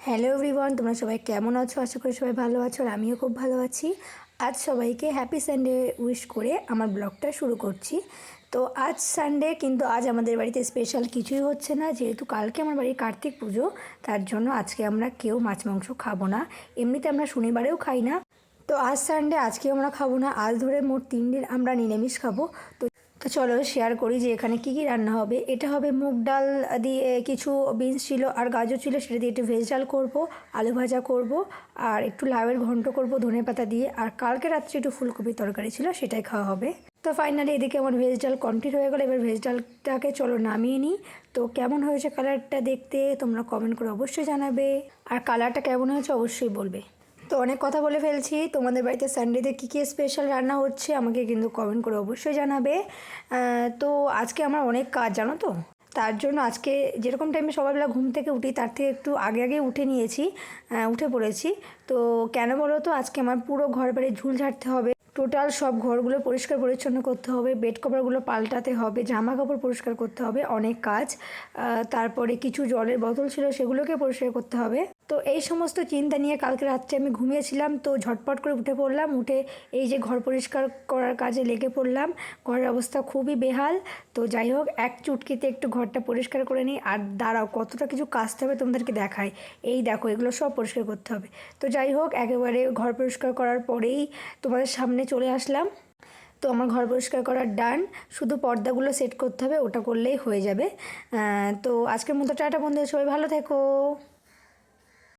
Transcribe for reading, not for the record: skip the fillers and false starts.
Hello everyone, তোমরা সবাই কেমন আছো? আশা করি সবাই ভালো আছো আর আমিও খুব ভালো আছি। আজ সবাইকে হ্যাপি সানডে উইশ করে আমার ব্লগটা শুরু করছি। তো আজ সানডে, কিন্তু আজ আমাদের বাড়িতে স্পেশাল কিছুই হচ্ছে না, যেহেতু কালকে আমার বাড়ির কার্তিক পুজো। তার জন্য আজকে আমরা কেউ মাছ মাংস খাবো না। এমনিতে আমরা শনিবারেও খাই না। তো আজ সানডে, আজকে আমরা খাবো না। আজ ধরে মোট 3 দিন আমরা নিরামিষ খাবো। তো চলো শেয়ার করি যে এখানে কী কী রান্না হবে। এটা হবে মুগ ডাল দিয়ে, কিছু বিনস ছিল আর গাজর ছিল, সেটা দিয়ে একটু ভেজ ডাল করবো, আলু ভাজা করব, আর একটু লাউয়ের ঘন্ট করব ধনেপাতা দিয়ে। আর কালকে রাত্রে একটু ফুলকপির তরকারি ছিল, সেটাই খাওয়া হবে। তো ফাইনালি এদিকে আমার ভেজ ডাল কমপ্লিট হয়ে গেলো। এবার ভেজ ডালটাকে চলো নামিয়ে নিই। তো কেমন হয়েছে কালারটা দেখতে তোমরা কমেন্ট করে অবশ্যই জানাবে, আর কালারটা কেমন হয়েছে অবশ্যই বলবে। তো অনেক কথা বলে ফেলছি। তোমাদের বাড়িতে সানডেতে কী কী স্পেশাল রান্না হচ্ছে আমাকে কিন্তু কমেন্ট করে অবশ্যই জানাবে। তো আজকে আমার অনেক কাজ, জানো তো। তার জন্য আজকে যেরকম টাইমে সকালবেলা ঘুম থেকে উঠি, তার থেকে একটু আগে আগে উঠে নিয়েছি, উঠে পড়েছি। তো কেন বলো তো, আজকে আমার পুরো ঘর বাড়ি ঝুল ঝাড়তে হবে। টোটাল সব ঘরগুলো পরিষ্কার পরিচ্ছন্ন করতে হবে, বেড কভারগুলো পাল্টাতে হবে, জামা কাপড় পরিষ্কার করতে হবে, অনেক কাজ। তারপরে কিছু জলের বোতল ছিল, সেগুলোকে পরিষ্কার করতে হবে। তো এই সমস্ত চিন্তা নিয়ে কালকে রাত্রে আমি ঘুমিয়েছিলাম। তো ঝটপট করে উঠে পড়লাম, উঠে এই যে ঘর পরিষ্কার করার কাজে লেগে পড়লাম। ঘরের অবস্থা খুবই বেহাল। তো যাই হোক, এক চুটকিতে একটু ঘরটা পরিষ্কার করে নিই। আর দাঁড়াও, কতটা কিছু কাচতে হবে তোমাদেরকে দেখাই। এই দেখো, এগুলো সব পরিষ্কার করতে হবে। তো যাই হোক, একেবারে ঘর পরিষ্কার করার পরেই তোমাদের সামনে চলে আসলাম। তো আমার ঘর পরিষ্কার করার ডান, শুধু পর্দাগুলো সেট করতে হবে, ওটা করলেই হয়ে যাবে। তো আজকের মতো টাটা বন্ধুরা, সবাই ভালো থেকো।